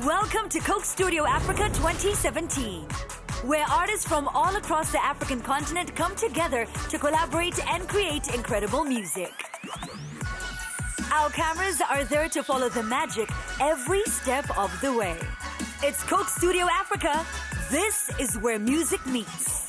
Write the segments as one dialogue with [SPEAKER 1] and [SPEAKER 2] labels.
[SPEAKER 1] Welcome to Coke Studio Africa 2017, where artists from all across the African continent come together to collaborate and create incredible music. Our cameras are there to follow the magic every step of the way. It's Coke Studio Africa. This is where music meets.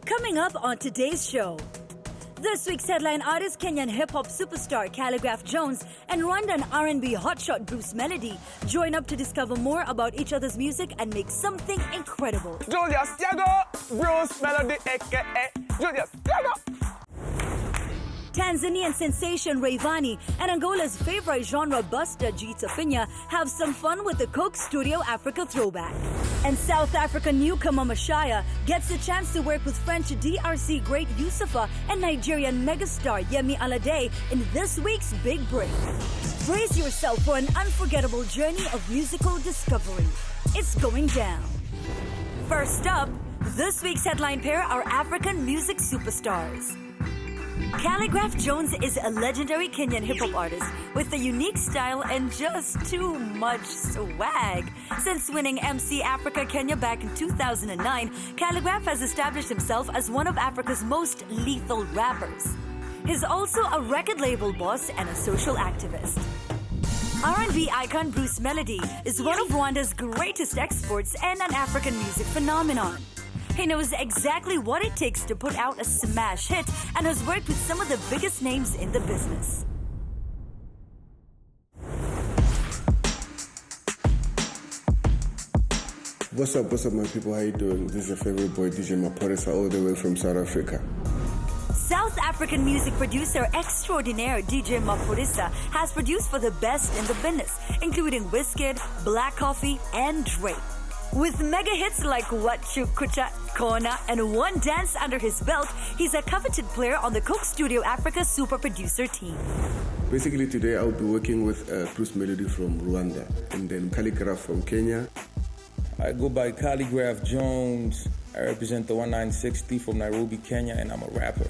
[SPEAKER 1] Coming up on today's show, this week's headline artist, Kenyan hip-hop superstar Khaligraph Jones and Rwandan R&B hotshot Bruce Melodie join up to discover more about each other's music and make something incredible.
[SPEAKER 2] Julius Yago, Bruce Melodie, a.k.a. Julius Yago.
[SPEAKER 1] Tanzanian sensation Rayvanny and Angola's favorite genre buster Dji Tafinha have some fun with the Coke Studio Africa Throwback. And South African newcomer Mashayabhuqe gets a chance to work with French-DRC great Youssoupha and Nigerian megastar Yemi Alade in this week's Big Break. Brace yourself for an unforgettable journey of musical discovery. It's going down. First up, this week's headline pair are African music superstars. Khaligraph Jones is a legendary Kenyan hip-hop artist with a unique style and just too much swag. Since winning MC Africa Kenya back in 2009, Khaligraph has established himself as one of Africa's most lethal rappers. He's also a record label boss and a social activist. R&B icon Bruce Melodie is one of Rwanda's greatest exports and an African music phenomenon. He knows exactly what it takes to put out a smash hit and has worked with some of the biggest names in the business.
[SPEAKER 3] What's up, my people? How you doing? This is your favorite boy, Dji Tafinha, all the way from South Africa.
[SPEAKER 1] South African music producer extraordinaire Dji Tafinha has produced for the best in the business, including Wizkid, Black Coffee, and Drake. With mega hits like What You Kucha, Kona, and One Dance under his belt, he's a coveted player on the Coke Studio Africa super producer team.
[SPEAKER 3] Basically, today I'll be working with Bruce Melodie from Rwanda and then Khaligraph from Kenya.
[SPEAKER 4] I go by Khaligraph Jones. I represent the 1960 from Nairobi, Kenya, and I'm a rapper.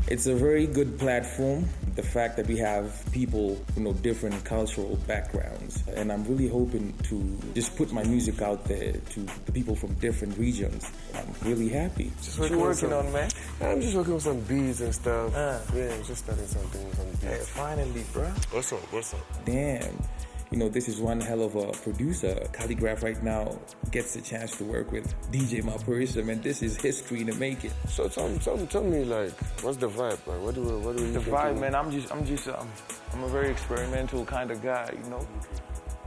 [SPEAKER 4] It's a very good platform, the fact that we have people who different cultural backgrounds. And I'm really hoping to just put my music out there to the people from different regions. I'm really happy.
[SPEAKER 2] What you working on, man?
[SPEAKER 3] I'm just working with some beats and stuff. Yeah, just starting something with some beats.
[SPEAKER 2] Hey, finally, bro.
[SPEAKER 3] What's up?
[SPEAKER 4] Damn. This is one hell of a producer. Khaligraph right now gets a chance to work with Dji Tafinha, and this is history in the making.
[SPEAKER 3] So tell me, like, what's the vibe? Like, what do you
[SPEAKER 2] The vibe, man. I'm a very experimental kind of guy,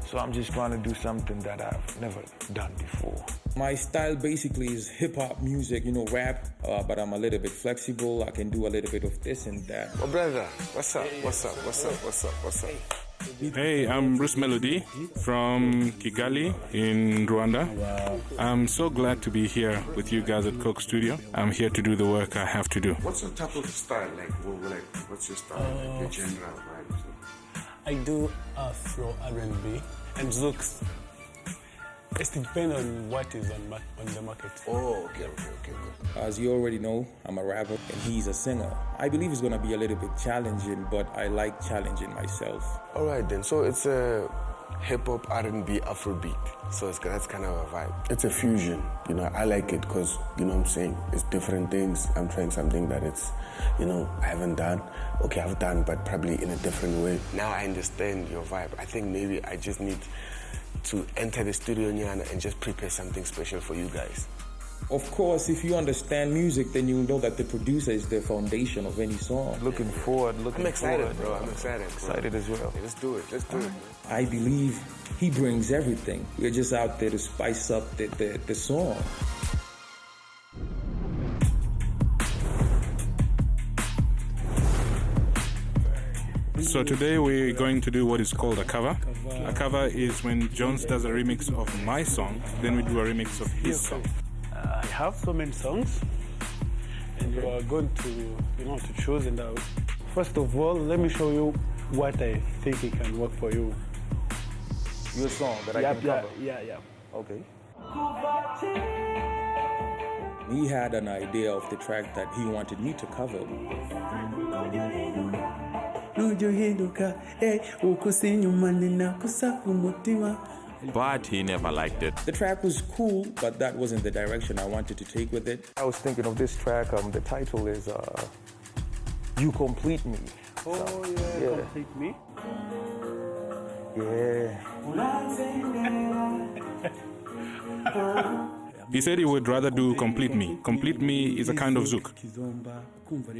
[SPEAKER 2] So I'm just trying to do something that I've never done before.
[SPEAKER 4] My style basically is hip-hop music, rap, but I'm a little bit flexible. I can do a little bit of this and that.
[SPEAKER 3] Oh, brother, what's up?
[SPEAKER 5] Hey, I'm Bruce Melodie from Kigali in Rwanda. I'm so glad to be here with you guys at Coke Studio. I'm here to do the work I have to do.
[SPEAKER 3] What's your type of style? What's your style? Your genre, right?
[SPEAKER 6] I do Afro R&B and Zooks. It depends on what is on the market.
[SPEAKER 3] Oh, okay.
[SPEAKER 4] As you already know, I'm a rapper and he's a singer. I believe it's going to be a little bit challenging, but I like challenging myself.
[SPEAKER 3] All right, then. So it's a hip-hop R&B Afrobeat. So that's kind of a vibe. It's a fusion. I like it because, what I'm saying, it's different things. I'm trying something that it's, I haven't done. Okay, I've done, but probably in a different way. Now I understand your vibe. I think maybe I just need to enter the studio and just prepare something special for you guys.
[SPEAKER 4] Of course, if you understand music, then you know that the producer is the foundation of any song.
[SPEAKER 2] Looking forward.
[SPEAKER 3] I'm excited, bro. I'm excited.
[SPEAKER 2] Excited as well.
[SPEAKER 3] Yeah, let's do it.
[SPEAKER 4] I believe he brings everything. We're just out there to spice up the song.
[SPEAKER 5] So today we're going to do what is called a cover. A cover is when Jones does a remix of my song, then we do a remix of his song.
[SPEAKER 6] I have so many songs, and you are going to, to choose. And first of all, let me show you what I think it can work for you.
[SPEAKER 2] Your song that I can cover?
[SPEAKER 6] Yeah.
[SPEAKER 2] Okay.
[SPEAKER 4] He had an idea of the track that he wanted me to cover.
[SPEAKER 7] But he never liked it.
[SPEAKER 4] The track was cool, but that wasn't the direction I wanted to take with it.
[SPEAKER 2] I was thinking of this track, the title is You Complete Me.
[SPEAKER 6] Oh, yeah. Complete Me?
[SPEAKER 2] Yeah.
[SPEAKER 5] He said he would rather do Complete Me. Complete Me is a kind of zouk.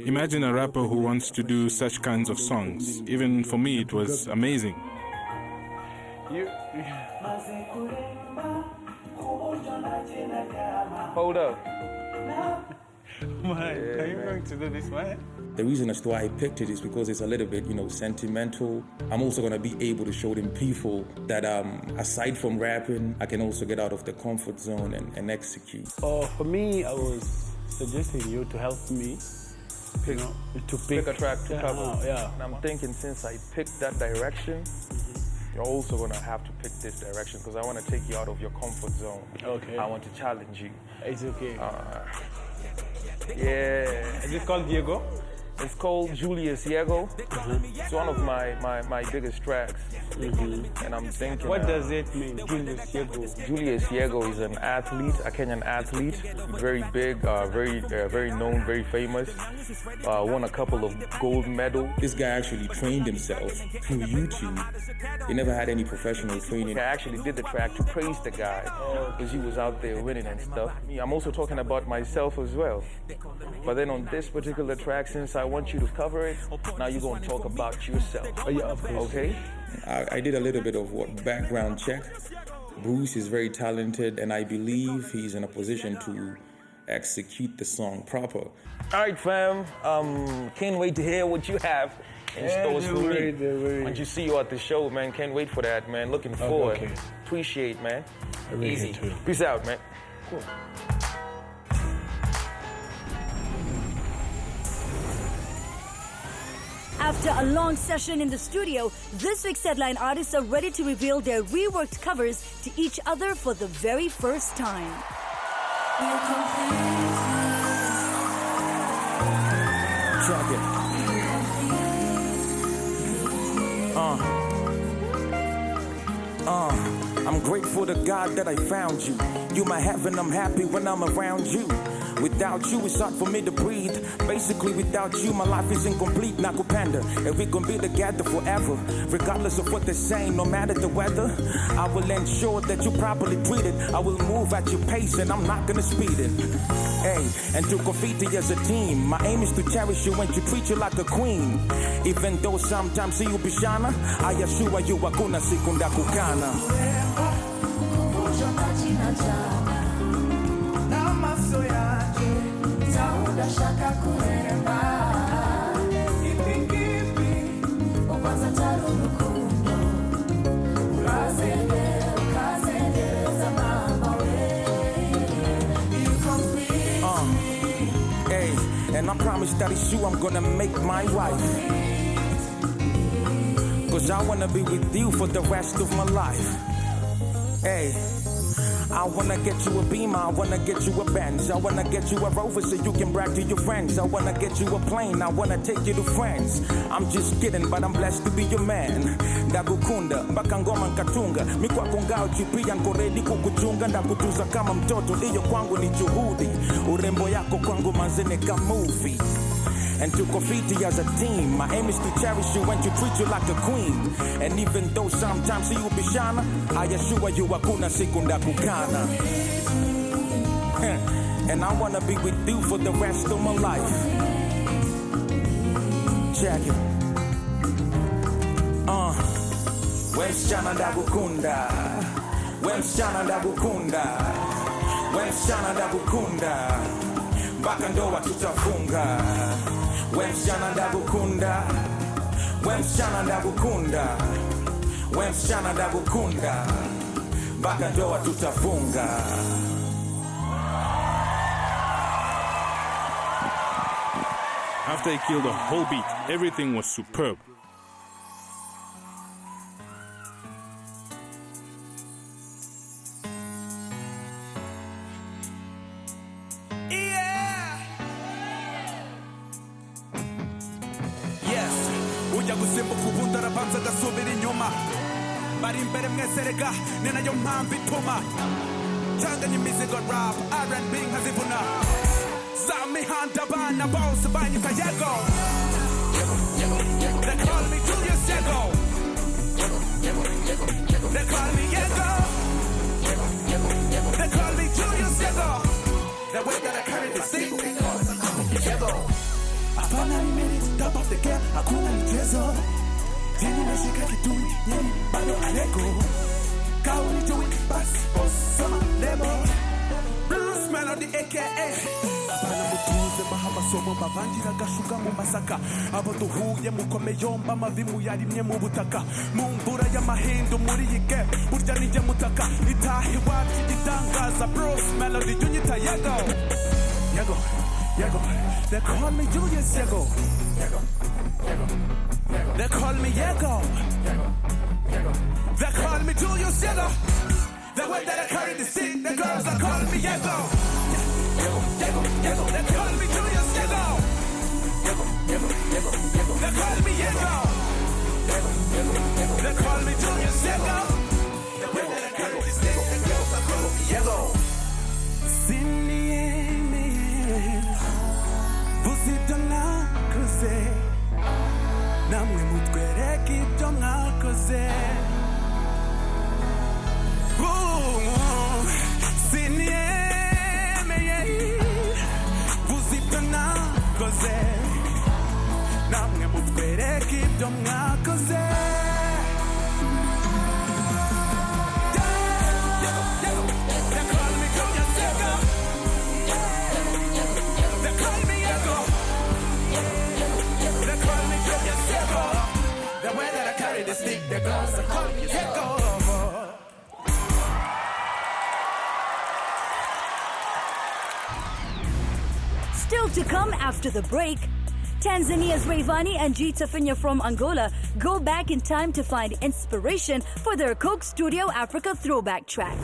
[SPEAKER 5] Imagine a rapper who wants to do such kinds of songs. Even for me, it was amazing.
[SPEAKER 2] Hold up.
[SPEAKER 6] Man, are you going to do this, man?
[SPEAKER 4] The reason as to why I picked it is because it's a little bit, sentimental. I'm also going to be able to show them people that aside from rapping, I can also get out of the comfort zone and execute.
[SPEAKER 6] For me, I was suggesting you to help me
[SPEAKER 2] Pick a track to cover.
[SPEAKER 6] Yeah.
[SPEAKER 2] And I'm thinking since I picked that direction, you're also going to have to pick this direction because I want to take you out of your comfort zone.
[SPEAKER 6] Okay.
[SPEAKER 2] I want to challenge you.
[SPEAKER 6] It's okay.
[SPEAKER 2] Yeah.
[SPEAKER 6] Is it called Diego?
[SPEAKER 2] It's called Julius Yego. It's one of my biggest tracks. And I'm thinking...
[SPEAKER 6] What does it mean, Julius Yego?
[SPEAKER 2] Julius Yego is an athlete, a Kenyan athlete. Very big, very known, very famous. Won a couple of gold medals.
[SPEAKER 4] This guy actually trained himself through YouTube. He never had any professional training.
[SPEAKER 2] I actually did the track to praise the guy because he was out there winning and stuff. I'm also talking about myself as well. But then on this particular track, since I want you to cover it, now you're going to talk about yourself.
[SPEAKER 6] Yeah, of course.
[SPEAKER 2] Okay?
[SPEAKER 4] I did a little bit of background check. Bruce is very talented, and I believe he's in a position to execute the song proper.
[SPEAKER 2] All right, fam. Can't wait to hear what you have in stores for me. Once you see you at the show, man, can't wait for that, man. Looking forward.
[SPEAKER 6] Okay.
[SPEAKER 2] Appreciate, man.
[SPEAKER 6] Really
[SPEAKER 2] Easy.
[SPEAKER 6] too.
[SPEAKER 2] Peace out, man.
[SPEAKER 6] Cool.
[SPEAKER 1] After a long session in the studio, this week's headline artists are ready to reveal their reworked covers to each other for the very first time.
[SPEAKER 8] I'm grateful to God that I found you. You my heaven, I'm happy when I'm around you. Without you, it's hard for me to breathe. Basically, without you, my life is incomplete. Nakupenda, and we gon' be together forever. Regardless of what they're saying, no matter the weather, I will ensure that you properly treated. I will move at your pace, and I'm not gonna speed it. Hey, and to Graffiti as a team, my aim is to cherish you and to treat you like a queen. Even though sometimes you bishana, I assure you hakuna siku ndakukana. And I promise that it's you I'm gonna make my wife. Cause I wanna be with you for the rest of my life. Hey, I wanna get you a Beamer, I wanna get you a Benz, I wanna get you a Rover so you can brag to your friends. I wanna get you a plane, I wanna take you to France. I'm just kidding, but I'm blessed to be your man. Ndagukunda, mpaka ngoma nkatunga, mikwako ngao chipia nko ready kukuchunga. Ndakutunza kama mtoto, iyo kwangu ni juhudi. Urembo yako kwangu manzene ka movie. And to Graffiti as a team, my aim is to cherish you and to treat you like a queen. And even though sometimes you be shana, I assure you hakuna siku ndakukana. And I wanna be with you for the rest of my life. Check it. We msichana ndakukunda, we msichana ndakukunda, we msichana ndakukunda, mpaka ndoa tutafunga. We msichana ndakukunda, we msichana ndakukunda, we msichana ndakukunda, mpaka ndoa tutafunga.
[SPEAKER 5] After he killed the whole beat, everything was superb.
[SPEAKER 8] Gusimba kubunda rabanza gasubira inyuma bari imbere mwesereka ni nayo mpamvu ituma cyanganye imizigo rap R&B nkazivuna za mihanda abana bose banyita yego they call me Julius Yego they call me Yego they call me Julius Yego the way that I carry the stick Yego Hapana nimeri top of the game, hakuna michezo. Jini nashika kitui, yeni bado aleko. Kauli jui, basi, soma, lebo. Bruce Melodie a.k.a. Hapana mutuze mahama somo bavanjira gashuka mu masaka. Abo duhuye mukomeyomba mavimu yarimye mu butaka. Mu mvura y'amahindu muri yige, burya nije mutaka. Itahi wacu igitangaza Bruce Melodie junyita Yego. Yego. Yego, they call me Julius Yego. They call me Yego. They call me Julius Yego. The way that I carry the stick, the girls that call me Yego. Yego. They call me Julius Yego. They call me Yego. They call me Julius Yego. The way that I carry the stick, the girls that call me Yego. Vuzito nakoze namwe mutwereka ibyo mwakoze siniyemeye vuzito nakoze namwe mutwereka ibyo mwakoze The girls are calling you Yego.
[SPEAKER 1] Still to come after the break, Tanzania's Rayvanny and Dji Tafinha from Angola go back in time to find inspiration for their Coke Studio Africa Throwback track.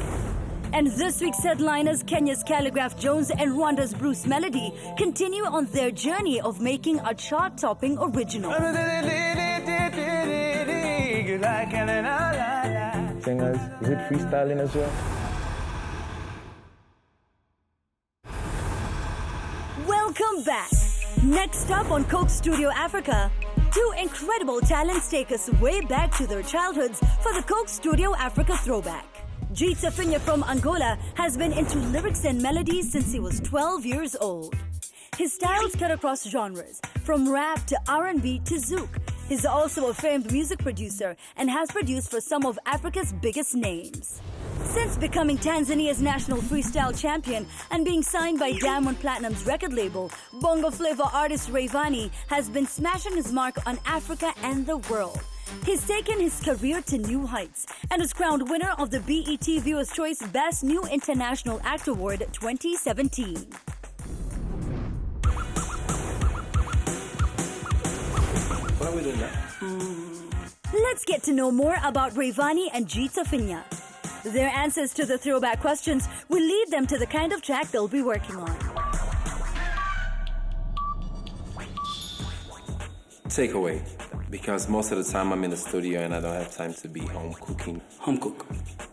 [SPEAKER 1] And this week's headliners, Kenya's Khaligraph Jones and Rwanda's Bruce Melodie, continue on their journey of making a chart-topping original.
[SPEAKER 2] Singers, is it freestyling as well?
[SPEAKER 1] Welcome back. Next up on Coke Studio Africa, two incredible talents take us way back to their childhoods for the Coke Studio Africa Throwback. Dji Tafinha from Angola has been into lyrics and melodies since he was 12 years old. His styles cut across genres, from rap to R&B to zouk. He's also a famed music producer and has produced for some of Africa's biggest names. Since becoming Tanzania's national freestyle champion and being signed by Diamond Platnumz's record label, Bongo Flava artist Rayvanny has been smashing his mark on Africa and the world. He's taken his career to new heights and was crowned winner of the BET Viewer's Choice Best New International Act Award 2017.
[SPEAKER 2] What are we doing now?
[SPEAKER 1] Let's get to know more about Rayvanny and Dji Tafinha. Their answers to the throwback questions will lead them to the kind of track they'll be working on.
[SPEAKER 9] Takeaway, because most of the time I'm in the studio and I don't have time to be home cooking.
[SPEAKER 10] Home cook.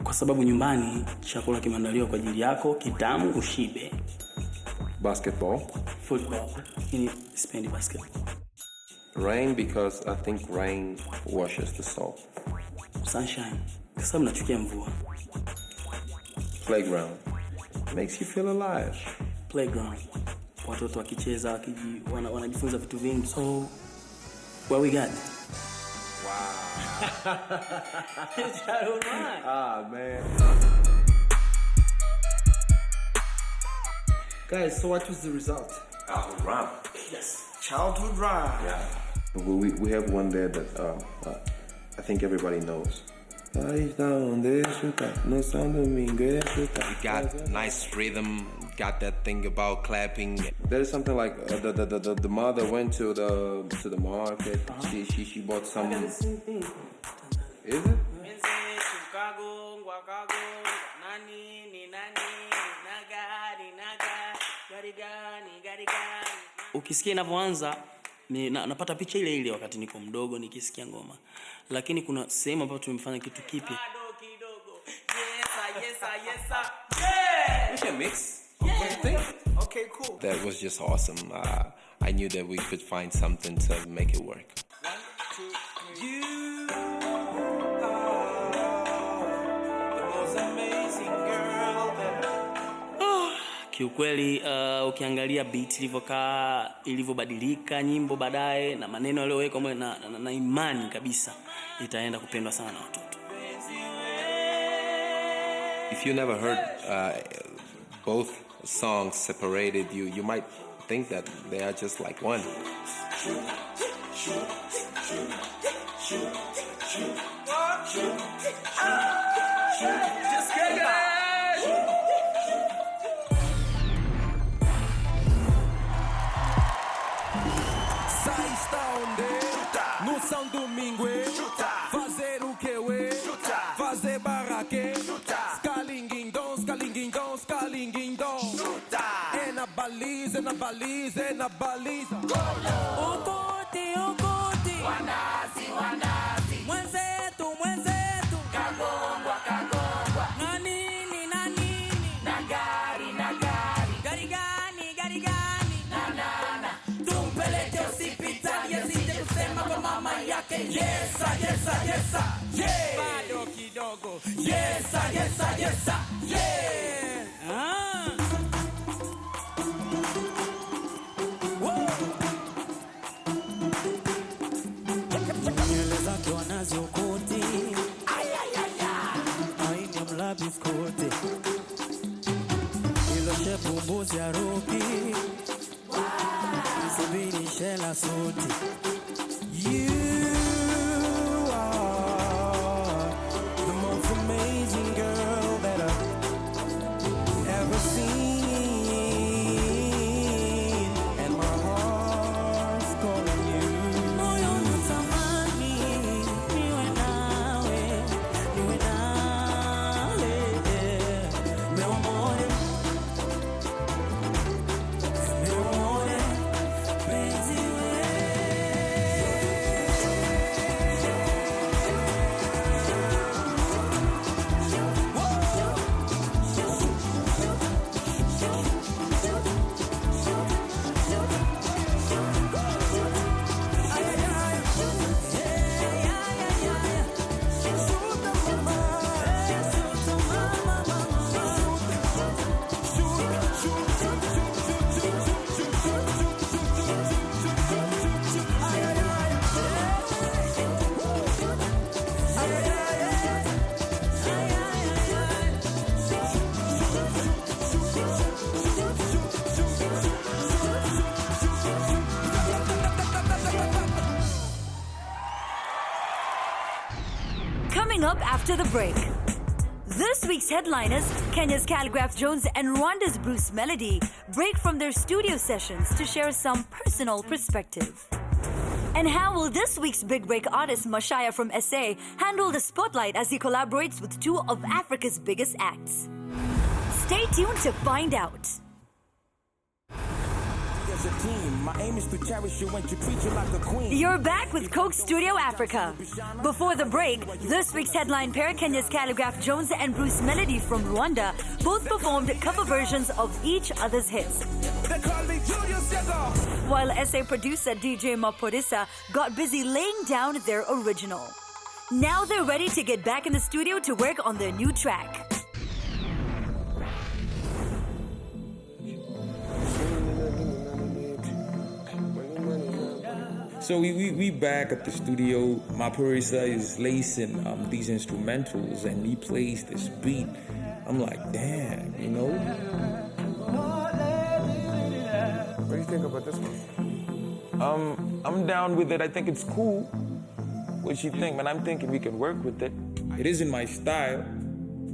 [SPEAKER 10] Kwa sababu nyumbani chakula kimeandaliwa kwa ajili yako, kitamu, ushibe.
[SPEAKER 9] Basketball.
[SPEAKER 10] Football. Ini sipendi basketball.
[SPEAKER 9] Rain, because I think rain washes the soul.
[SPEAKER 10] Sunshine. Kwa sababu nachukia mvua.
[SPEAKER 9] Playground. Makes you feel alive.
[SPEAKER 10] Playground. Watoto wakicheza, wanajifunza vitu vingi. So, what we got?
[SPEAKER 9] Wow. Ah, man.
[SPEAKER 11] Guys, so what was the result?
[SPEAKER 9] Childhood rhyme.
[SPEAKER 11] Yes. Childhood rhyme.
[SPEAKER 9] Yeah. We have one there that I think everybody knows. We got nice rhythm, got that thing about clapping. There's something like the mother went to the market. She bought some. Is it?
[SPEAKER 10] Ukisikia inavyoanza napata picha ile ile wakati niko mdogo nikisikia ngoma, lakini kuna sehemu ambapo tumefanya kitu kipya.
[SPEAKER 9] We can mix. What do you think?
[SPEAKER 11] Okay, cool.
[SPEAKER 9] That was just awesome. I knew that we could find something to make it work.
[SPEAKER 11] 1, 2, 3.
[SPEAKER 8] You are the most amazing girl that...
[SPEAKER 10] Kiukweli ukiangalia beat ilivyokaa, ilivyobadilika nyimbo baadaye na maneno yaliyowekwa na imani kabisa itaenda kupendwa sana na watoto.
[SPEAKER 9] If you never heard both songs separated, you might think that they are just like one.
[SPEAKER 8] Just get it! Sai está onde? No São Domingo, fazer o que é? Fazer barraque, scalinguindon, scalinguindon, scalinguindon. É na baliza, é na baliza, é na baliza. O corte, wanasi, wanasi. Mwenzetu, mwenzetu. Kagongwa, kagongwa. Nanini, nanini. Nagari, nagari. Garigani, garigani. Nanana. Tumpeleke hospitali yazide kusema kwa mama yake. Yesa, yesa, yesa. Yeah. Bado kidogo. Yesa, yesa, yesa. Yeah. Nyele zake wanazokoti. Ay, ay, ay, ay. Aini mla biskoti. Ilo shepu mbuzi ya roki. Subiri shela suti. You are the most amazing girl that I've ever seen. And my heart's calling you. Moyo unatamani niwe nawe, niwe nawe. Meu amor, meu amor, crazy
[SPEAKER 1] Coming up after the break. This week's headliners, Kenya's Khaligraph Jones and Rwanda's Bruce Melodie, break from their studio sessions to share some personal perspective. And how will this week's big break artist Mashayabhuqe from SA handle the spotlight as he collaborates with two of Africa's biggest acts? Stay tuned to find out.
[SPEAKER 8] As a team, my aim is to cherish you and to treat you like a queen.
[SPEAKER 1] You're back with Coke Studio Africa. Before the break, this week's headline pair, Kenya's Khaligraph Jones and Bruce Melodie from Rwanda, both performed cover versions of each other's hits.
[SPEAKER 8] They call me Julius Caesar.
[SPEAKER 1] While SA producer DJ Maporisa got busy laying down their original. Now they're ready to get back in the studio to work on their new track.
[SPEAKER 4] So we back at the studio. Maporisa is lacing these instrumentals and he plays this beat. I'm like, damn, you know?
[SPEAKER 2] What do you think about this one? I'm down with it. I think it's cool. What you think, man? I'm thinking we can work with it.
[SPEAKER 4] It isn't my style,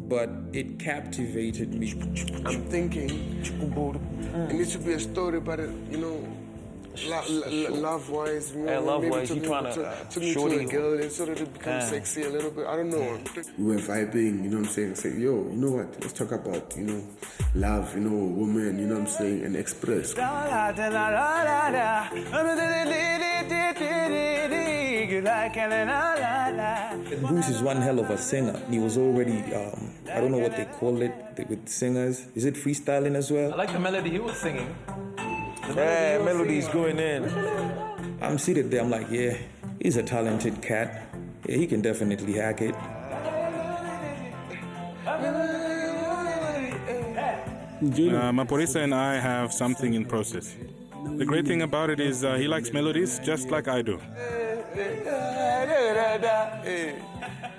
[SPEAKER 4] but it captivated me.
[SPEAKER 3] I'm thinking it needs to be a story, but you know, love-wise, you know,
[SPEAKER 2] love-wise,
[SPEAKER 3] maybe
[SPEAKER 2] you trying
[SPEAKER 3] to meet to a girl and sort of to become sexy a little bit. I don't know. We were vibing, you know what I'm saying? Say, yo, you know what? Let's talk about, you know, love, you know, women, you know what I'm saying, and express.
[SPEAKER 4] Bruce is one hell of a singer. He was already, I don't know what they call it with singers. Is it freestyling as well?
[SPEAKER 2] I like the melody he was singing. Yeah, melody's going in.
[SPEAKER 4] I'm seated there, I'm like, yeah, he's a talented cat. Yeah, he can definitely hack it.
[SPEAKER 5] Maporisa and I have something in process. The great thing about it is he likes melodies just like I do.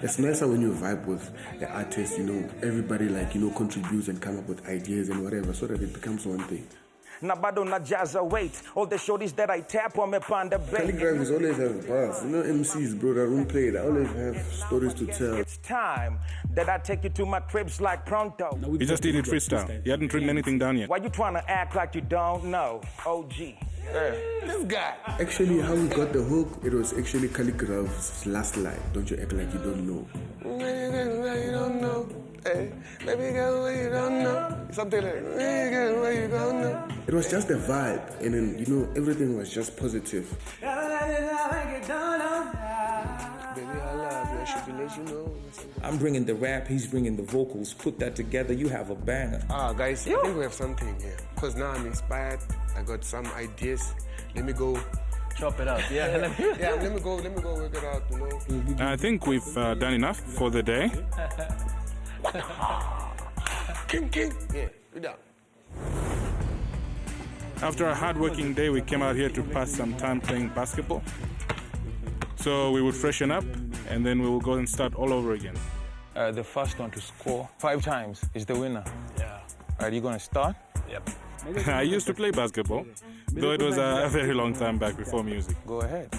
[SPEAKER 3] It's nicer when you vibe with the artist, you know, everybody like, you know, contributes and come up with ideas and whatever, so that it becomes one thing.
[SPEAKER 8] Na bado na jaza wait. All the shorties that I tap on me panda bait.
[SPEAKER 3] Khaligraph always have bars. You know, MCs, bro, that don't play, they always have stories to tell.
[SPEAKER 8] It's time that I take you to my cribs like pronto.
[SPEAKER 5] He just did it freestyle. He hadn't written anything down yet.
[SPEAKER 8] Why you trying to act like you don't know? OG.
[SPEAKER 3] This guy. Actually, how we got the hook, it was actually Khaligraph's last line. Don't you act like you don't know. You don't know. Hey, baby girl, you don't know. Something like, baby girl, you don't know. It was just a vibe, and then, you know, everything was just positive. Baby, I love you, I should let you know.
[SPEAKER 4] I'm bringing the rap, he's bringing the vocals. Put that together, you have a banger.
[SPEAKER 3] Guys, I think we have something here. Because now I'm inspired, I got some ideas. Let me go
[SPEAKER 2] chop it up. Yeah,
[SPEAKER 3] let me go work it out, you know.
[SPEAKER 5] I think we've done enough for the day.
[SPEAKER 3] King. Yeah, we're done.
[SPEAKER 5] After a hard-working day, we came out here to pass some time playing basketball. So we would freshen up, and then we will go and start all over again.
[SPEAKER 2] The first one to score 5 times is the winner.
[SPEAKER 6] Yeah.
[SPEAKER 2] Are you going to start?
[SPEAKER 6] Yep.
[SPEAKER 5] I used to play basketball, though it was a very long time back before music.
[SPEAKER 2] Go ahead.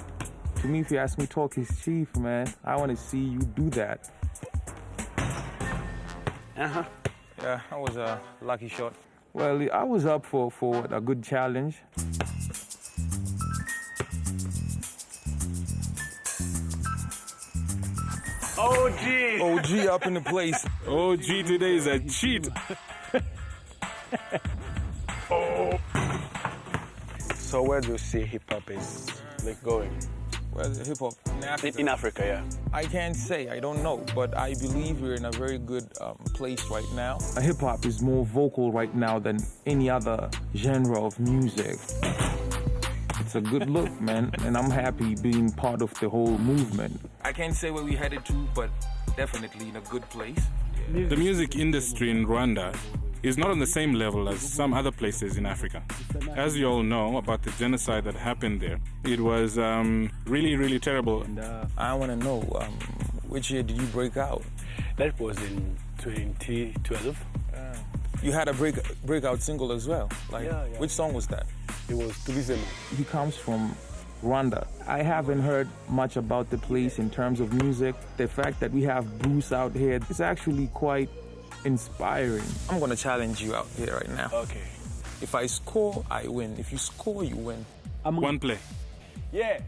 [SPEAKER 4] To me, if you ask me, talk is chief, man. I want to see you do that.
[SPEAKER 2] Yeah, that was a lucky shot.
[SPEAKER 4] Well, I was up for a good challenge.
[SPEAKER 2] OG up in the place.
[SPEAKER 5] OG today is a cheat.
[SPEAKER 6] So where do you see hip-hop is like going?
[SPEAKER 2] Well, hip hop
[SPEAKER 6] In Africa, yeah.
[SPEAKER 2] I can't say, I don't know, but I believe we're in a very good place right now.
[SPEAKER 4] Hip hop is more vocal right now than any other genre of music. It's a good look, man, and I'm happy being part of the whole movement.
[SPEAKER 2] I can't say where we headed to, but definitely in a good place.
[SPEAKER 5] The music industry in Rwanda is not on the same level as some other places in Africa. As you all know about the genocide that happened there, it was really, really terrible.
[SPEAKER 2] I want to know, which year did you break out?
[SPEAKER 6] That was in 2012.
[SPEAKER 2] You had a breakout single as well. Which song was that?
[SPEAKER 6] It was Tourism.
[SPEAKER 4] He comes from Rwanda. I haven't heard much about the place in terms of music. The fact that we have Bruce out here is actually quite inspiring.
[SPEAKER 2] I'm going to challenge you out here right now.
[SPEAKER 6] Okay.
[SPEAKER 2] If I score, I win. If you score, you win.
[SPEAKER 5] One play.
[SPEAKER 2] Yeah.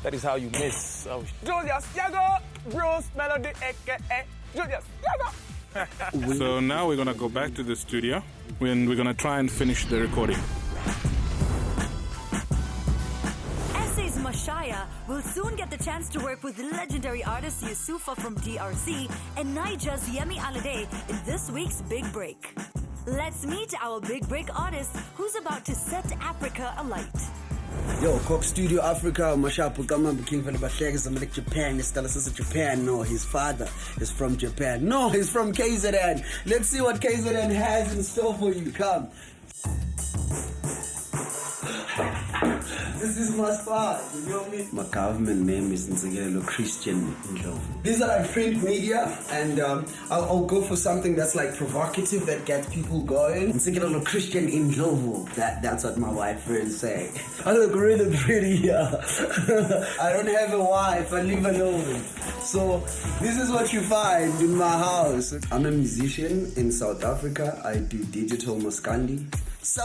[SPEAKER 2] That is how you miss. Julius Yago, Bruce Melodie, a.k.a. Julius Yago.
[SPEAKER 5] So now we're going to go back to the studio when we're going to try and finish the recording.
[SPEAKER 1] Mashaya will soon get the chance to work with legendary artist Youssoupha from DRC and Niger's Yemi Alade in this week's Big Break. Let's meet our Big Break artist who's about to set Africa alight.
[SPEAKER 12] Yo, Coke Studio Africa, Mashayabhuqe, King from the Japan. This fella says Japan. No, his father is from Japan. No, he's from KZN. Let's see what KZN has in store for you. Come. This is my spot, you feel me? My government name is Nzigelo Christian Ndlovu. These are like print media, and I'll go for something that's like provocative, that gets people going. Nzigelo Christian Ndlovu. That's what my white friends say. I look really pretty, I don't have a wife, I live alone. So this is what you find in my house. I'm a musician in South Africa. I do digital Maskandi. It's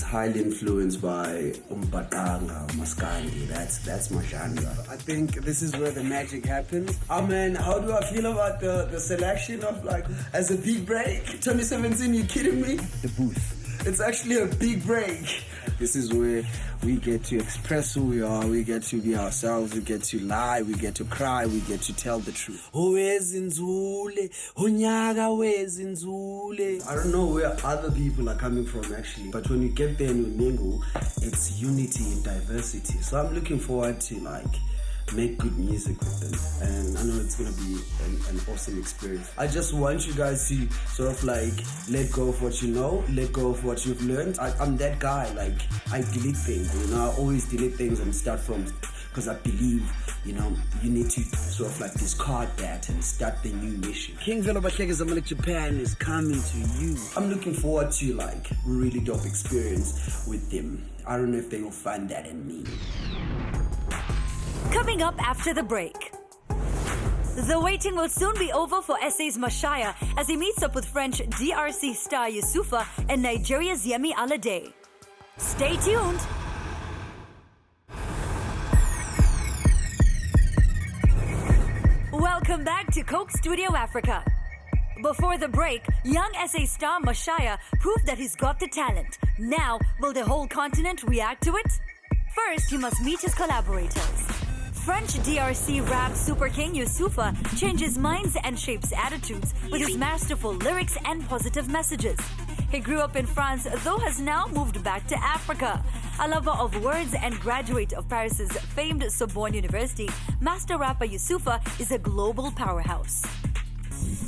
[SPEAKER 12] highly influenced by Umbaqanga, Maskandi. That's my genre. I think this is where the magic happens. Man, how do I feel about the selection of like as a big break? 2017, you kidding me? The booth. It's actually a big break. This is where we get to express who we are, we get to be ourselves, we get to lie, we get to cry, we get to tell the truth. I don't know where other people are coming from actually, but when you get there in Uningo, it's unity in diversity. So I'm looking forward to like make good music with them, and I know it's gonna be an awesome experience. I just want you guys to sort of like let go of what you know, let go of what you've learned. I'm that guy, like I delete things, you know, I always delete things and start from, because I believe, you know, you need to sort of like discard that and start the new mission. King Velobashlege's Zamalek Japan is coming to you. I'm looking forward to like really dope experience with them. I don't know if they will find that in me.
[SPEAKER 1] Coming up after the break. The waiting will soon be over for SA's Mashaya as he meets up with French-DRC star Youssoupha and Nigeria's Yemi Alade. Stay tuned. Welcome back to Coke Studio Africa. Before the break, young SA star Mashaya proved that he's got the talent. Now, will the whole continent react to it? First, he must meet his collaborators. French-DRC rap super king Youssoupha changes minds and shapes attitudes with his masterful lyrics and positive messages. He grew up in France, though has now moved back to Africa. A lover of words and graduate of Paris's famed Sorbonne University, master rapper Youssoupha is a global powerhouse.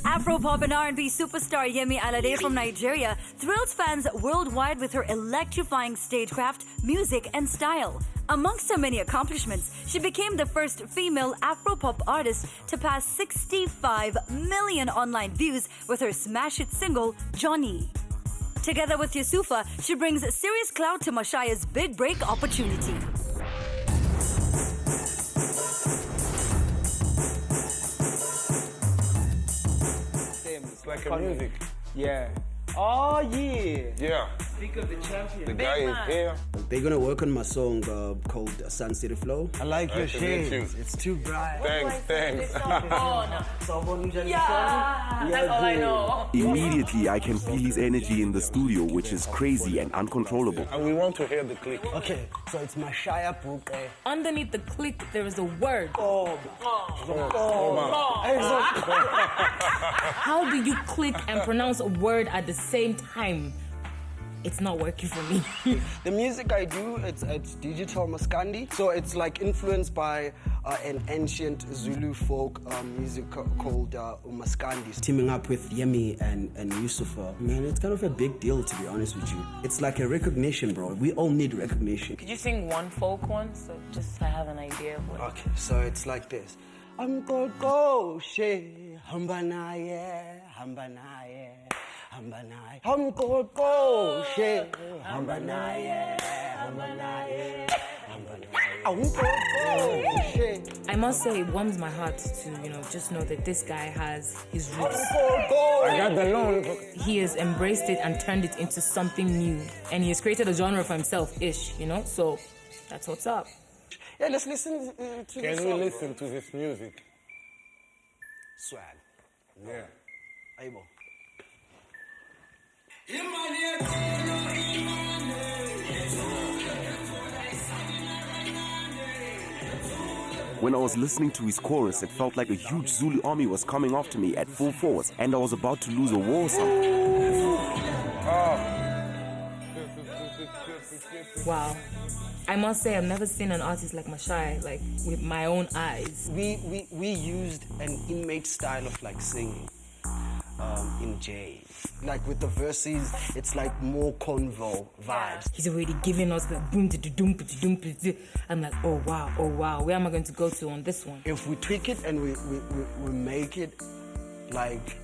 [SPEAKER 1] Afro-pop and R&B superstar Yemi Alade from Nigeria thrills fans worldwide with her electrifying stagecraft, music, and style. Amongst her many accomplishments, she became the first female Afro-pop artist to pass 65 million online views with her smash hit single, Johnny. Together with Youssoupha, she brings serious clout to Mashaya's big break opportunity.
[SPEAKER 13] It's like a music.
[SPEAKER 11] Yeah. Oh, yeah.
[SPEAKER 13] Yeah.
[SPEAKER 11] Speak of the champion.
[SPEAKER 13] The guy is here.
[SPEAKER 12] They're gonna work on my song called Sun City Flow.
[SPEAKER 11] I like your shades.
[SPEAKER 12] It's too bright.
[SPEAKER 13] Thanks.
[SPEAKER 14] Yeah, that's all I know.
[SPEAKER 15] Immediately, I can feel his energy in the studio, which is crazy and uncontrollable.
[SPEAKER 13] And we want to hear the click.
[SPEAKER 11] Okay, so it's Mashayabhuqe.
[SPEAKER 14] Underneath the click, there is a word. How do you click and pronounce a word at the same time? It's not working for me.
[SPEAKER 11] The music I do, it's digital Maskandi. So it's like influenced by an ancient Zulu folk music called Maskandi.
[SPEAKER 12] Teaming up with Yemi and Youssoupha, man, it's kind of a big deal, to be honest with you. It's like a recognition, bro. We all need recognition.
[SPEAKER 14] Could you sing one folk one, so just to have an idea of what?
[SPEAKER 11] Okay, so it's like this. I'm go she hambanaye hambanaye hambanaye I'm go she hambanaye hambanaye
[SPEAKER 14] I must say, it warms my heart to, just know that this guy has his roots.
[SPEAKER 11] I got the loan.
[SPEAKER 14] He has embraced it and turned it into something new. And he has created a genre for himself-ish, So that's what's up.
[SPEAKER 11] Yeah, let's listen to this.
[SPEAKER 13] Can we listen to this music?
[SPEAKER 11] Swag.
[SPEAKER 13] Yeah.
[SPEAKER 11] Able.
[SPEAKER 15] When I was listening to his chorus, it felt like a huge Zulu army was coming after me at full force, and I was about to lose a war song.
[SPEAKER 14] Wow. I must say, I've never seen an artist like Mashai, like with my own eyes.
[SPEAKER 11] We used an inmate style of like singing in J. Like with the verses, it's like more convo vibes.
[SPEAKER 14] He's already giving us the boom to doom to doom. I'm like, oh wow, where am I going to go to on this one?
[SPEAKER 11] If we tweak it and we make it like,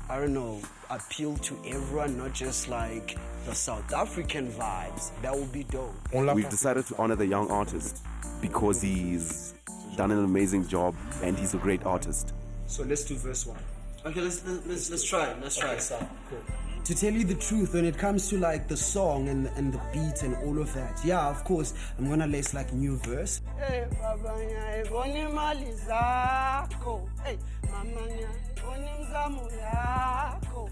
[SPEAKER 11] I don't know, appeal to everyone, not just like the South African vibes, that would be dope.
[SPEAKER 15] We've decided to honor the young artist because he's done an amazing job and he's a great artist.
[SPEAKER 6] So let's do verse 1.
[SPEAKER 11] Okay, let's try it. Let's try it.
[SPEAKER 6] Cool.
[SPEAKER 12] To tell you the truth, when it comes to like the song and the beat and all of that, yeah, of course, I'm gonna lace like new verse.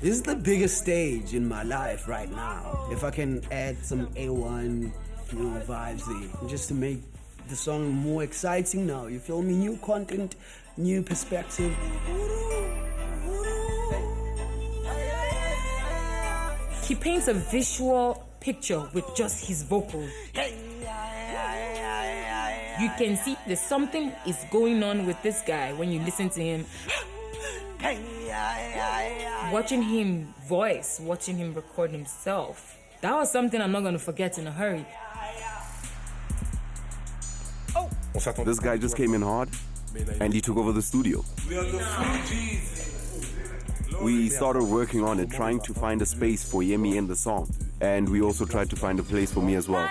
[SPEAKER 12] This is the biggest stage in my life right now. If I can add some A1, vibes there, just to make the song more exciting now. You feel me? New content, new perspective.
[SPEAKER 14] He paints a visual picture with just his vocals. You can see there's something is going on with this guy when you listen to him. Watching him voice, watching him record himself. That was something I'm not going to forget in a hurry.
[SPEAKER 15] This guy just came in hard and he took over the studio. We started working on it, trying to find a space for Yemi in the song. And we also tried to find a place for me as well.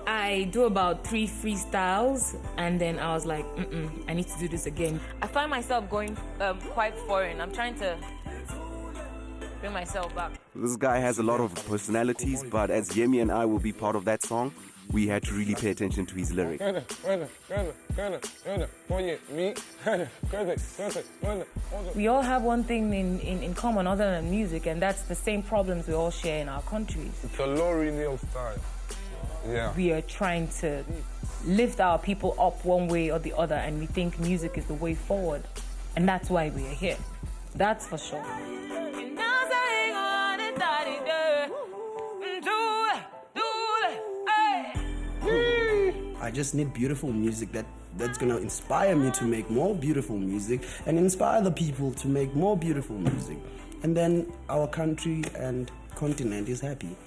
[SPEAKER 14] I do about 3 freestyles, and then I was like, I need to do this again.
[SPEAKER 16] I find myself going quite foreign. I'm trying to bring myself back.
[SPEAKER 15] This guy has a lot of personalities, but as Yemi and I will be part of that song, we had to really pay attention to his lyrics.
[SPEAKER 14] We all have one thing in common other than music, and that's the same problems we all share in our countries.
[SPEAKER 13] It's a Laurie Neal style. Yeah.
[SPEAKER 14] We are trying to lift our people up one way or the other, and we think music is the way forward. And that's why we are here. That's for sure.
[SPEAKER 12] I just need beautiful music that's gonna inspire me to make more beautiful music and inspire the people to make more beautiful music. And then our country and continent is happy.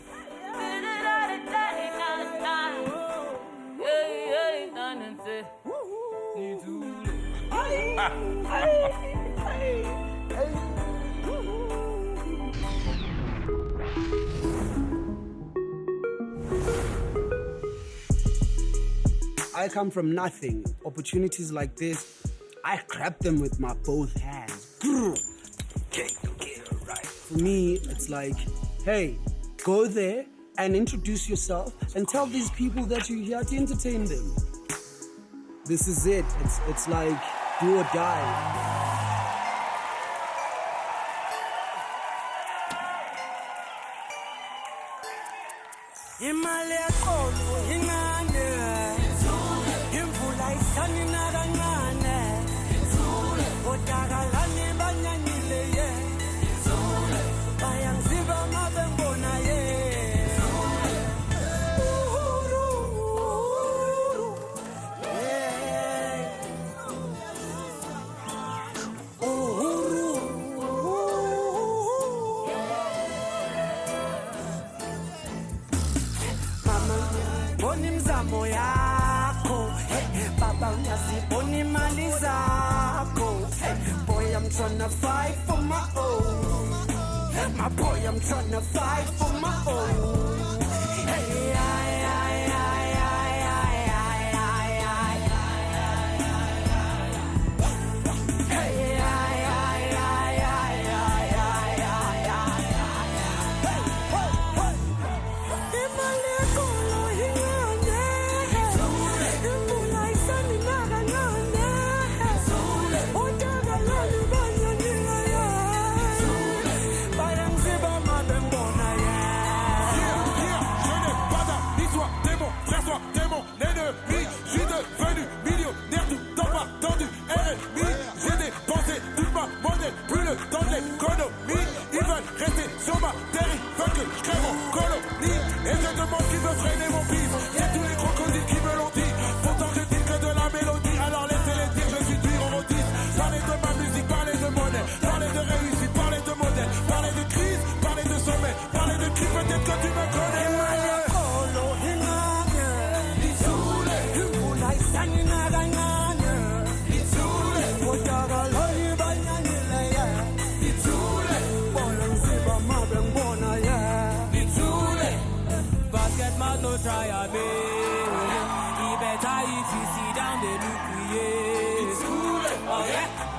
[SPEAKER 12] I come from nothing. Opportunities like this, I grab them with my both hands. Okay, right. For me, it's like, hey, go there and introduce yourself and tell these people that you're here to entertain them. This is it. It's like do or die. Boy, I'm tryna fight for my own. My boy, I'm tryna fight for my own. Hey,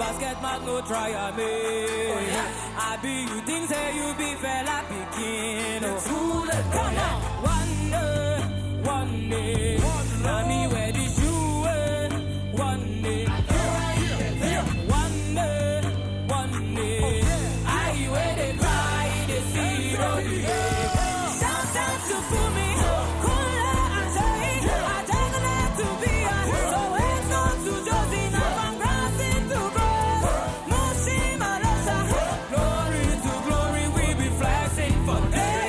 [SPEAKER 8] basket man no try me. I be you think say you be fella picking. Come on. One day, tell me where the shoe is. One day, one day, I where they cry, they see the sometimes to fool me, cooler and say, I take a lot to be a, so it's not to just enough, I'm rising to grow. Mushima Losa, glory to glory, we be flexing for day.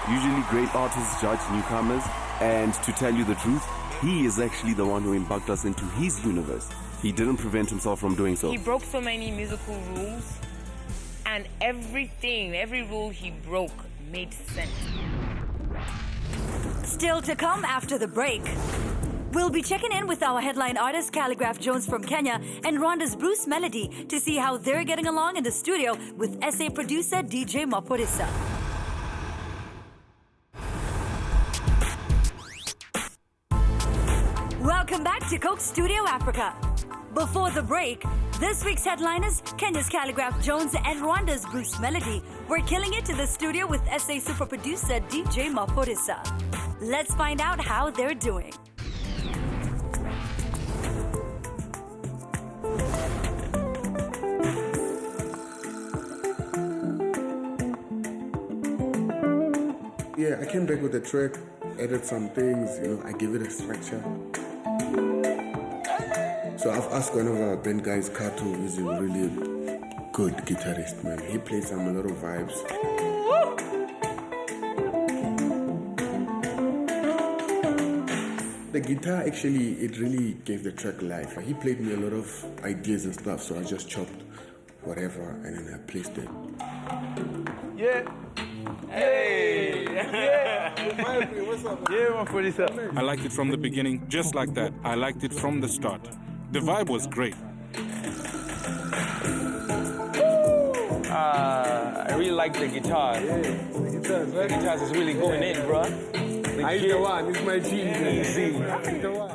[SPEAKER 15] Usually great artists judge newcomers, and to tell you the truth, he is actually the one who embarked us into his universe. He didn't prevent himself from doing so.
[SPEAKER 16] He broke so many musical rules, and every rule he broke made sense.
[SPEAKER 1] Still to come after the break. We'll be checking in with our headline artist Khaligraph Jones from Kenya and Rwanda's Bruce Melodie to see how they're getting along in the studio with SA producer DJ Maporisa. Welcome back to Coke Studio Africa. Before the break, this week's headliners, Kenya's Khaligraph Jones and Rwanda's Bruce Melodie, were killing it in the studio with SA super producer DJ Maporisa. Let's find out how they're doing.
[SPEAKER 3] Yeah, I came back with a track, added some things, I give it a structure. So I've asked one of our band guys, Kato, who's a really good guitarist, man. He plays a lot of vibes. The guitar, actually, it really gave the track life. He played me a lot of ideas and stuff, so I just chopped whatever and then I placed it.
[SPEAKER 2] Yeah. Hey! Yeah! What's up? Yeah, my producer.
[SPEAKER 5] I liked it from the beginning, just like that. I liked it from the start. The vibe was great.
[SPEAKER 2] I really like the guitar. Yeah, the guitars is really going in, bro.
[SPEAKER 13] He's the one, it's my genius.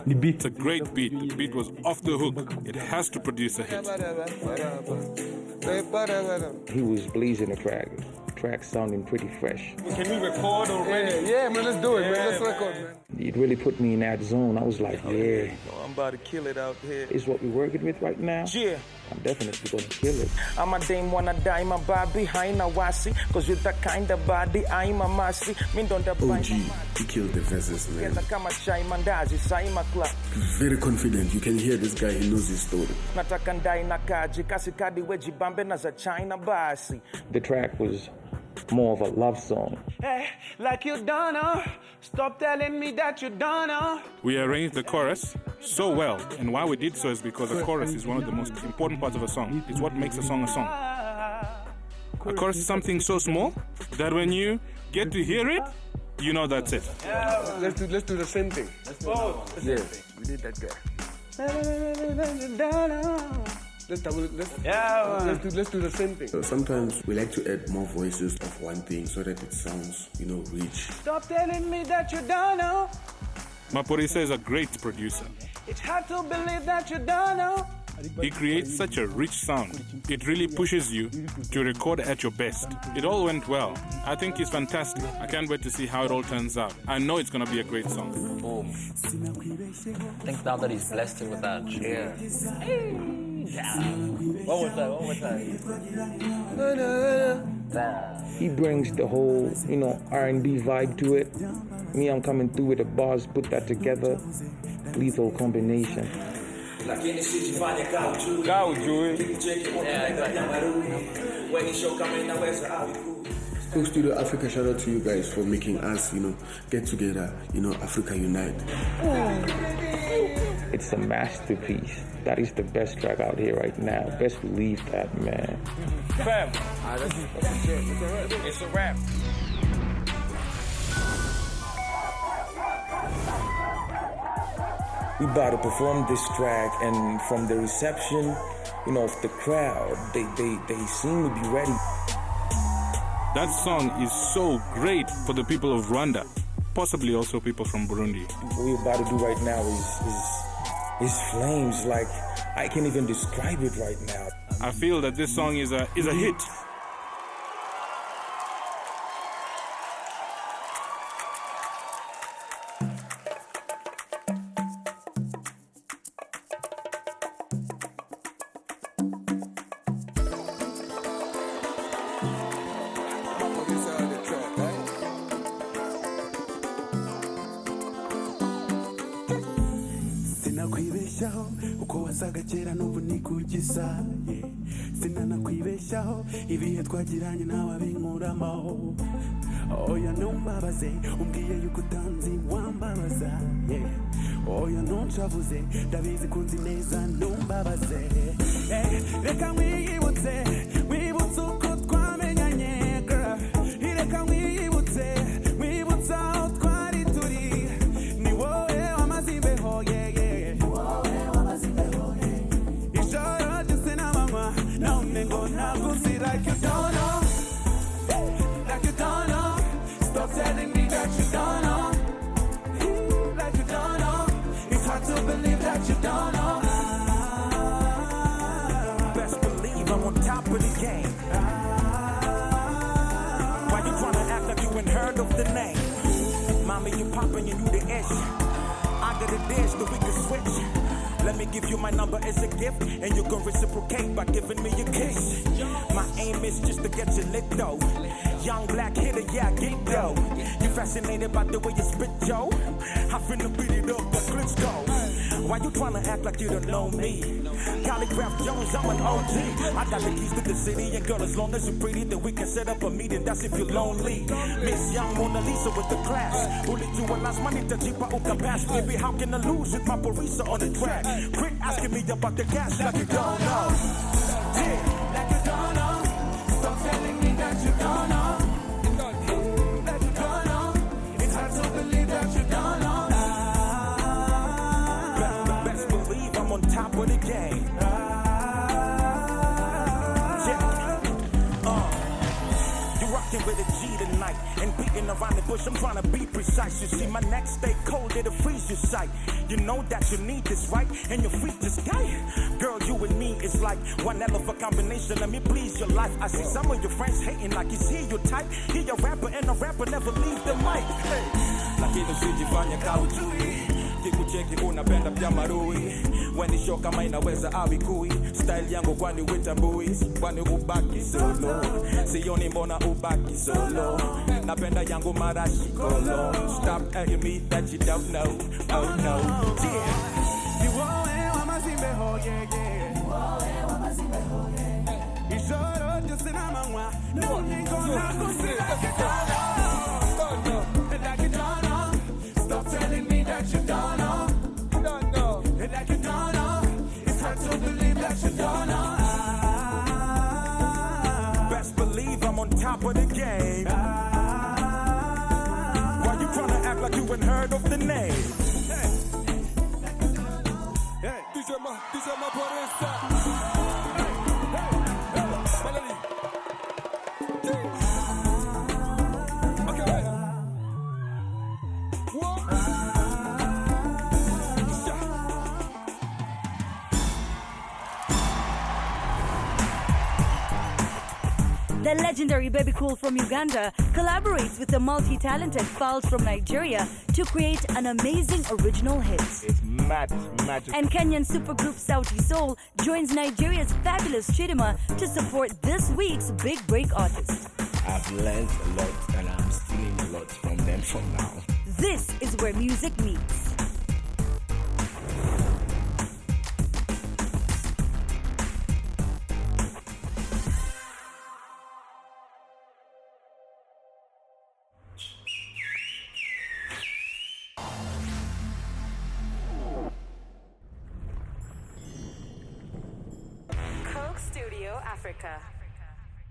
[SPEAKER 5] The beat's a great beat. The beat was off the hook. It has to produce a hit.
[SPEAKER 4] He was blazing the track sounding pretty fresh.
[SPEAKER 2] Can we record already?
[SPEAKER 13] Yeah, man, let's do it, man. Let's record, man.
[SPEAKER 4] It really put me in that zone. I was like, yeah.
[SPEAKER 2] I'm about to kill it out here.
[SPEAKER 4] Is what we're working with right now?
[SPEAKER 2] Yeah.
[SPEAKER 4] I'm definitely gonna kill it.
[SPEAKER 8] I'm a dame, wanna die, my bar behind a wasi. Cause with that kind of body, I'm a massy.
[SPEAKER 3] OG, he killed the verses, man. Very confident. You can hear this guy, he knows his story.
[SPEAKER 4] The track was more of a love song.
[SPEAKER 8] Hey, like you don't know. Stop telling me that you don't know.
[SPEAKER 5] We arranged the chorus so well, and why we did so is because the chorus is one of the most important parts of a song. It's what makes a song a song. A chorus is something so small that when you get to hear it, you know that's it.
[SPEAKER 13] Yeah, let's do the same thing.
[SPEAKER 2] Let's
[SPEAKER 13] We need that guy. Let's do the same thing.
[SPEAKER 3] So sometimes we like to add more voices of one thing so that it sounds, rich.
[SPEAKER 8] Stop telling me that you don't know.
[SPEAKER 5] Maporisa is a great producer.
[SPEAKER 8] It's hard to believe that you don't know.
[SPEAKER 5] He creates such a rich sound. It really pushes you to record at your best. It all went well. I think he's fantastic. I can't wait to see how it all turns out. I know it's going to be a great song.
[SPEAKER 17] Boom. I think now that he's blessed it with that chair. One more time.
[SPEAKER 4] He brings the whole, R&B vibe to it. Me, I'm coming through with the bars, put that together. Lethal combination.
[SPEAKER 3] Coke Studio Africa, shout out to you guys for making us, get together, Africa Unite.
[SPEAKER 4] It's a masterpiece. That is the best track out here right now. Best believe that, man.
[SPEAKER 13] Fam. That's a shit. It's a rap. It's a rap.
[SPEAKER 4] We about to perform this track, and from the reception, of the crowd, they seem to be ready.
[SPEAKER 5] That song is so great for the people of Rwanda, possibly also people from Burundi.
[SPEAKER 4] What we're about to do right now is flames. Like, I can't even describe it right now.
[SPEAKER 5] I feel that this song is a hit.
[SPEAKER 18] Sinanakwibeshaho ibihe twagiranye nawe abinkuramo oya ntumbabaze umbwiye yuko utanzi wambabaza oya ntuncavuze ndabizi kunzi neza ntumbabaze reka nkwiyibutse wibutse uko twamenyanye girl reka nkwiyibutse wibutse aho twari turi ni wowe wamaze imbeho like you don't know, like you don't know. Stop telling me that you don't know, like you don't know. It's hard to believe that you don't know. Best believe I'm on top of the game. Why you tryna act like you ain't heard of the name? Mommy, you poppin', you do the ish. I got a dish that we can switch. Let me give you my number as a gift, and you can reciprocate by giving me a kiss. My aim is just to get you lit though. Young black hitter, yeah, I get dough. You fascinated by the way you spit, Joe? I finna beat it up, the glitch go. Why you tryna act like you don't know me? Khaligraph Jones, I'm an OG. I got the keys to the city, and girl, as long as you're pretty, then we can set up a meeting. That's if you're lonely. Miss Young Mona Lisa with the class. Who did you last money to Dji Tafinha? Baby, how can I lose with my barista on the track? Quit asking me about the gas like you don't know. Yeah, like you don't know. Stop telling me that you don't know. Like you don't know. It's hard to believe that you don't know. Best believe I'm on top of the game. You rockin' with a G tonight and beating around the bush. I'm trying to be precise. You see, my neck stay cold, it'll freeze your sight. You know that you need this, right? And your feet just tight. Girl, you and me is like one hell of a combination. Let me please your life. I see some of your friends hating like he's here, your type. He a rapper and a rapper never leave the mic. Hey. Lakini usijifanye kaujui. Kikucheki unapenda pia marui. When it's show kama inaweza awikui. Style yangu kwani witambui. Kwani ubaki solo. Sioni mbona ubaki solo. Napenda yangu marashi kolo. Stop telling me that you don't know. Oh no. Yeah. You owe wamazimbeho, yeah, yeah. You owe wamazimbeho, yeah. Ishoro jusina mangwa. No ningo na kusila kitano. Like you don't know. Stop telling me that you don't know. You don't know. Like you don't know. It's hard to believe that you don't know. Best believe I'm on top of the game. Why you tryna act like you ain't heard of the name? Hey, DJ ma poresa. Melodie. Okay.
[SPEAKER 1] The legendary Baby Cool from Uganda collaborates with the multi-talented Falz from Nigeria to create an amazing original hit.
[SPEAKER 13] It's mad, it's magic.
[SPEAKER 1] And Kenyan supergroup Sauti Sol joins Nigeria's fabulous Chidima to support this week's big break artist.
[SPEAKER 19] I've learned a lot and I'm stealing a lot from them for now.
[SPEAKER 1] This is where music meets.
[SPEAKER 20] Africa.